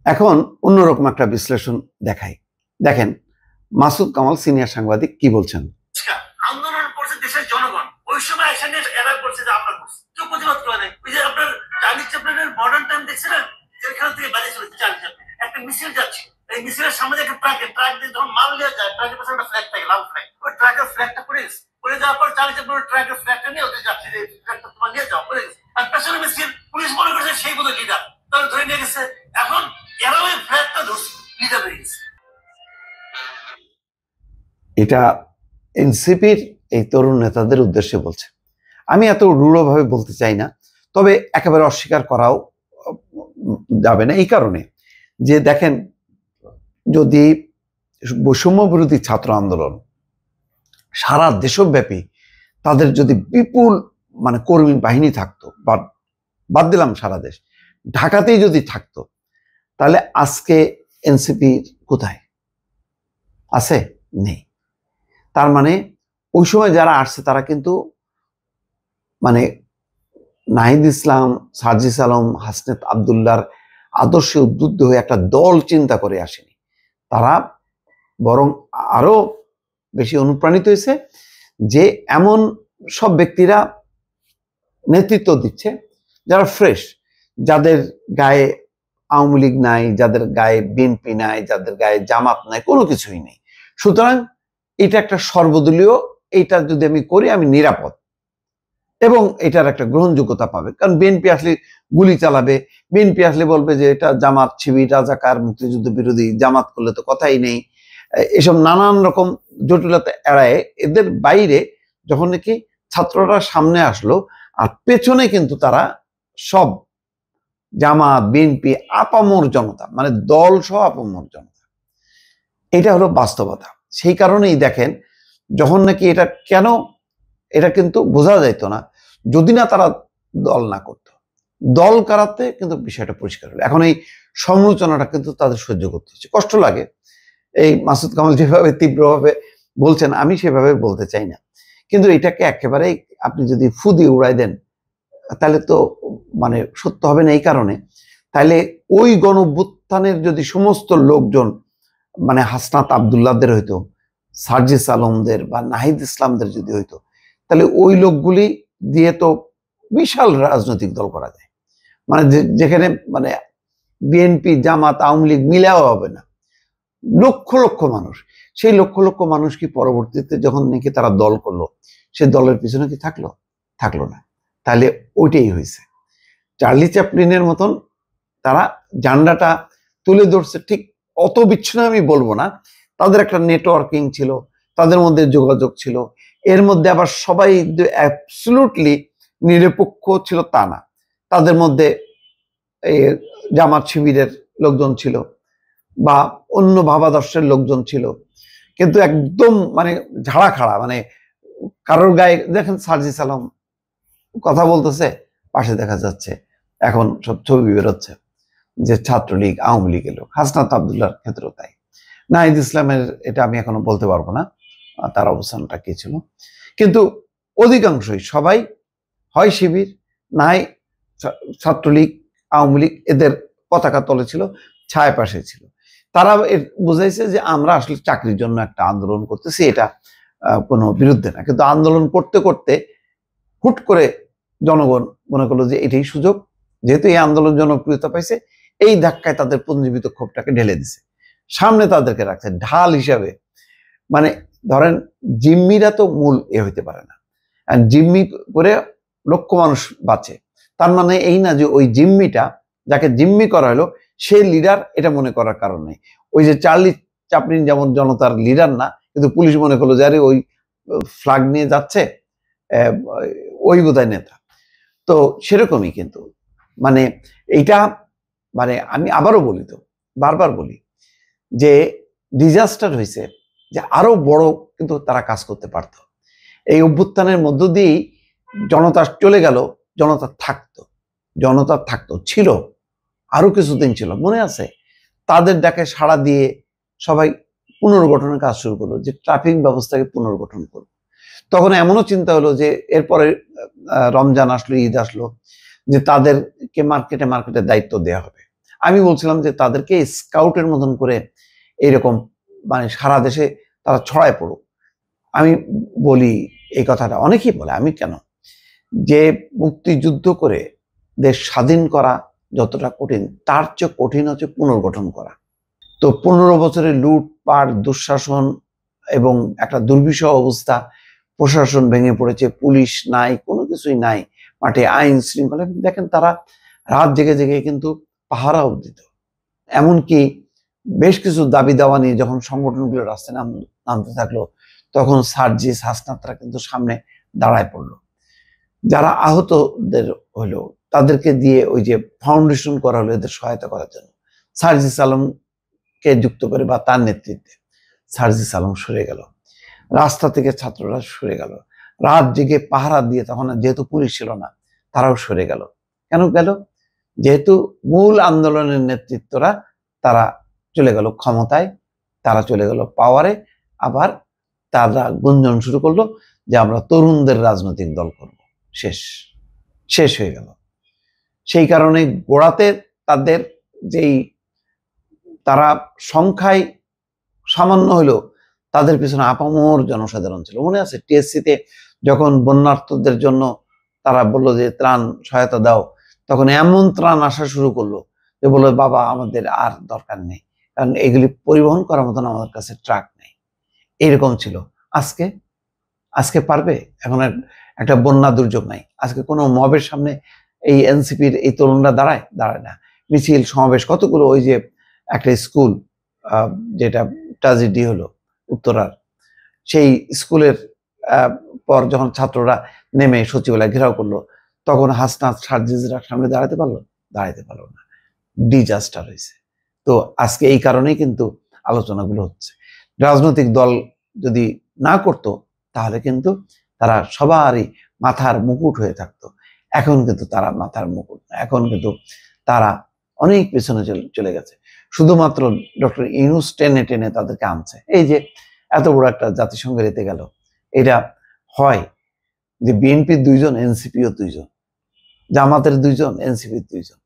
এখন অন্যরকম একটা বিশ্লেষণ দেখাই। দেখেন মাসুদ কামাল সিনিয়র সাংবাদিক কি বলছেন। আন্দোলন করছে দেশের জনগণ, ওই সময় এসে এরা করছে যে আমরা করছি, কেউ প্রতিবাদ করে নাই। ওই যে আপনার চার্লি চ্যাপলিনের মডার্ন টাইম দেখছিলেন, যেখান থেকে বাড়িয়ে চলেছে চার্লি চ্যাপলিন, একটা মিছিল যাচ্ছে, এই মিছিলের সামনে একটা ট্রাক দিয়ে যখন মাল নিয়ে যায়, ট্রাকের পাশে একটা ফ্ল্যাগ থাকে, লাল ফ্ল্যাগ, ওই ট্রাকের ফ্ল্যাগটা পড়ে যাওয়ার পর চার্লি চ্যাপলিনের ট্রাকের ফ্ল্যাগটা নিয়ে ওদের যাচ্ছে, এই ফ্ল্যাগটা তোমার নিয়ে যাও, পড়ে গেছে। আর পেছনে মিছিল, পুলিশ মনে করছে সেই বোধহয় লিডার, তাহলে ধরে নিয়ে গেছে। এখন এরা ওই ফ্ল্যাগটা ধরছে, লিডার হয়ে গেছে। এটা এনসিপির এই তরুণ নেতাদের উদ্দেশ্যে বলছে। আমি এত রূঢ়ভাবে বলতে চাই না, তবে একেবারে অস্বীকার করাও যাবে না। এই কারণে যে দেখেন, যদি বৈষম্য বিরোধী ছাত্র আন্দোলন সারা দেশব্যাপী তাদের যদি বিপুল কর্মী বাহিনী থাকতো, বা বাদ দিলাম সারা দেশ, ঢাকাতেই যদি থাকতো, তাহলে আজকে এনসিপি কোথায় আছে? নেই। তার মানে ওই সময় যারা আসছে তারা কিন্তু নাহিদ ইসলাম, সার্জিস আলম, হাসনাত আবদুল্লাহর আদর্শে উদ্বুদ্ধ হয়ে একটা দল চিন্তা করে আসেনি। তারা বরং আরো বেশি অনুপ্রাণিত হয়েছে যে এমন সব ব্যক্তিরা নেতৃত্ব দিচ্ছে যারা ফ্রেশ, যাদের গায়ে আওয়ামী লীগ নাই, যাদের গায়ে বিএনপি নাই, যাদের গায়ে জামাত নাই, কোনো কিছুই নেই। সুতরাং এটা একটা সর্বদলীয়, এইটা যদি আমি করি আমি নিরাপদ এবং এটার একটা গ্রহণযোগ্যতা পাবে। কারণ বিএনপি আসলে গুলি চালাবে, বিএনপি আসলে বলবে যে এটা জামাত শিবির রাজাকার মুক্তিযুদ্ধ বিরোধী, জামাত করলে তো কথাই নেই। এসব নানান রকম জটিলতা এড়ায় এদের বাইরে যখন নাকি ছাত্ররা সামনে আসলো, আর পেছনে কিন্তু তারা সব জামাত বিএনপি আপামর জনতা, দল সহ আপামর জনতা। এটা হলো বাস্তবতা। সেই কারণেই দেখেন, যখন নাকি এটা কেন, এটা কিন্তু বোঝা যাইত না যদি না তারা দল না করতো। দল করাতে কিন্তু বিষয়টা পরিষ্কার হলো। এখন এই সমালোচনাটা কিন্তু তাদের সহ্য করতে হচ্ছে, কষ্ট লাগে। এই মাসুদ কামাল যেভাবে তীব্রভাবে বলছেন, আমি সেভাবে বলতে চাই না, কিন্তু এটাকে একেবারেই আপনি যদি ফু দিয়ে উড়াই দেন তাহলে তো সত্য হবে না। এই কারণে তাহলে ওই গণঅভ্যুত্থানের যদি সমস্ত লোকজন হাসনাত আবদুল্লাহদের হইতো, সার্জিস আলমদের বা নাহিদ ইসলামদের যদি হইতো, তাহলে ওই লোকগুলি দিয়ে তো বিশাল রাজনৈতিক দল করা যায়। যেখানে বিএনপি জামাত আওয়ামী লীগ মিলাও হবে না, লক্ষ লক্ষ মানুষ। সেই লক্ষ লক্ষ মানুষ কি পরবর্তীতে যখন নাকি তারা দল করলো, সে দলের পিছনে কি থাকলো না? তাহলে ওইটাই হয়েছে। চার্লি চ্যাপলিনের মতন তারা ঝান্ডাটা তুলে ধরছে, ঠিক অত বিচ্ছিন্ন আমি বলবো না। তাদের একটা নেটওয়ার্কিং ছিল, তাদের মধ্যে যোগাযোগ ছিল। এর মধ্যে আবার সবাই অ্যাবসলিউটলি নিরপেক্ষ ছিল তা না, তাদের মধ্যে জামাত শিবিরের লোকজন ছিল বা অন্য ভাবাদর্শের লোকজন ছিল, কিন্তু একদম ঝাড়া খাড়া। কারোর গায়ে দেখেন সার্জিস আলম কথা বলতেছে, পাশে দেখা যাচ্ছে এখন সব ছবি বেরোচ্ছে যে ছাত্রলীগ আওয়ামী লীগের লোক। হাসনাত আবদুল্লাহর ক্ষেত্রেও তাই। নাহিদ ইসলামের এটা আমি এখনো বলতে পারবো না তার অবস্থানটা কি ছিল, কিন্তু অধিকাংশই সবাই হয় শিবির, নাই ছাত্রলীগ আওয়ামী লীগ, এদের পতাকা তলে ছিল, ছায়া পাশে ছিল। তারা বুঝাইছে যে আমরা আসলে চাকরির জন্য একটা আন্দোলন করতেছি, এটা কোনো বিরুদ্ধে না। কিন্তু আন্দোলন করতে করতে হুট করে জনগণ মনে করলো যে এটাই সুযোগ, যেহেতু এই আন্দোলন জনপ্রিয়তা পাইছে, এই ধাক্কায় তাদের পুঞ্জীবিত ক্ষোভটাকে ঢেলে দিছে, সামনে তাদেরকে রাখছে ঢাল হিসাবে। ধরেন জিম্মিরা তো মূল হইতে পারে না, জিম্মি করে লক্ষ মানুষ বাঁচে, তার এই না যে ওই জিম্মিটা যাকে জিম্মি করা হলো সে লিডার, এটা মনে করার কারণ নেই। ওই যে চার্লি চ্যাপলিন যেমন জনতার লিডার না, কিন্তু পুলিশ মনে করলো যে আরে ওই ফ্ল্যাগ নিয়ে যাচ্ছে, ওই বোধহয় নেতা। তো সেরকমই কিন্তু এইটা আমি আবারও বলি, তো বারবার বলি যে ডিজাস্টার হয়েছে, যে আরো বড় কিন্তু তারা কাজ করতে পারত। এই অভ্যুত্থানের মধ্য দিয়েই জনতা চলে গেল, জনতা থাকতো ছিল, আরো কিছুদিন ছিল, মনে আছে? তাদের ডাকে সাড়া দিয়ে সবাই পুনর্গঠনের কাজ শুরু করলো, যে ট্রাফিক ব্যবস্থাকে পুনর্গঠন করলো। তখন এমনও চিন্তা হলো যে এরপরে রমজান আসলো, ঈদ আসলো, যে তাদেরকে মার্কেটে দায়িত্ব দেওয়া হবে। আমি বলছিলাম যে তাদেরকে স্কাউটের মতন করে এইরকম মানে সারা দেশে তারা ছড়ায় পড়ুক। আমি বলি এই কথাটা, অনেকেই বলে, আমি কেন, যে মুক্তিযুদ্ধ করে দেশ স্বাধীন করা যতটা কঠিন, তার চেয়ে কঠিন হচ্ছে পুনর্গঠন করা। তো 15 বছরের লুটপাট, দুঃশাসন এবং একটা দুর্বিষহ অবস্থা, প্রশাসন ভেঙে পড়েছে, পুলিশ নাই, কোনো কিছুই নাই, মাঠে আইন শৃঙ্খলা। দেখেন তারা রাত জেগে জেগে কিন্তু পাহারাও দিত। এমনকি বেশ কিছু দাবি দাওয়া নিয়ে যখন সংগঠনগুলো রাস্তায় নামতে থাকলো, তখন সার্জিস হাসনাতরা কিন্তু সামনে দাঁড়ায় পড়লো। যারা আহতদের হলো তাদেরকে দিয়ে ওই যে ফাউন্ডেশন করা হলো এদের সহায়তা করার জন্য, সার্জিস আলমকে যুক্ত করে বা তার নেতৃত্বে সার্জিস আলম সরে গেল, রাস্তা থেকে ছাত্ররা সরে গেল, রাত জেগে পাহারা দিয়ে, তখন যেহেতু পুলিশ ছিল না তারাও সরে গেল। কেন গেল? যেহেতু মূল আন্দোলনের নেতৃত্বরা তারা চলে গেল ক্ষমতায়, তারা চলে গেল পাওয়ারে। আবার তারা গুঞ্জন শুরু করলো যে আমরা তরুণদের রাজনৈতিক দল করব। শেষ হয়ে গেল। সেই কারণে গোড়াতে তাদের যেই তারা সংখ্যায় সামান্য হলেও তাদের পিছনে আপামর জনসাধারণ ছিল। মনে আছে টিএসসিতে যখন বন্যার্থদের জন্য তারা বললো যে ত্রাণ সহায়তা দাও, তখন এমন ত্রাণ আসা শুরু করলো যে বললো বাবা আমাদের আর দরকার নেই, কারণ এগুলি পরিবহন করার মতন আমাদের কাছে ট্রাক নেই। এইরকম ছিল। আজকে পারবে? এখন একটা বন্যা দুর্যোগ নাই, আজকে কোনো মবের সামনে এই এনসিপির এই তরুণরা দাঁড়ায় না। মিছিল সমাবেশ কতগুলো, ওই যে একটা স্কুল যেটা ট্র্যাজেডি হলো উত্তরার, সেই স্কুলের পর যখন ছাত্ররা নেমে সচিবালয় ঘেরাও করলো, তখন হাসনাত সার্জিসরা সামনে দাঁড়াতে পারলো না। ডিজাস্টার হয়েছে। তো আজকে এই কারণেই কিন্তু আলোচনাগুলো হচ্ছে। রাজনৈতিক দল যদি না করতো তাহলে কিন্তু তারা সবারই মাথার মুকুট হয়ে থাকতো। এখন কিন্তু তারা মাথার মুকুট না, এখন কিন্তু তারা অনেক পেছনে চলে গেছে। শুধুমাত্র ডক্টর ইউনূস টেনে টেনে তাদেরকে আনছে। এই যে এত বড় একটা জাতিসংঘের এতে গেল, এটা হয় যে বিএনপির 2 জন, এনসিপিও 2 জন, জামাতের 2 জন, এনসিপির 2 জন,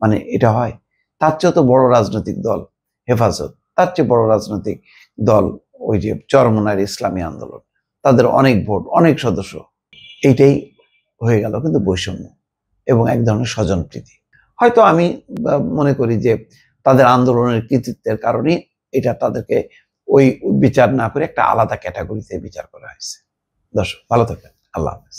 মানে এটা হয়? তার চেয়ে তো বড় রাজনৈতিক দল হেফাজত, তার চেয়ে বড় রাজনৈতিক দল ওই যে চরমনার ইসলামী আন্দোলন, তাদের অনেক ভোট, অনেক সদস্য। এইটাই হয়ে গেল কিন্তু বৈষম্য এবং এক ধরনের স্বজনপ্রীতি। হয়তো আমি মনে করি যে তাদের আন্দোলনের কৃতিত্বের কারণে এটা তাদেরকে ওই বিচার না করে একটা আলাদা ক্যাটাগরিতে বিচার করা হয়েছে। দর্শক ভালো থাকবেন, আল্লাহ হাফেজ।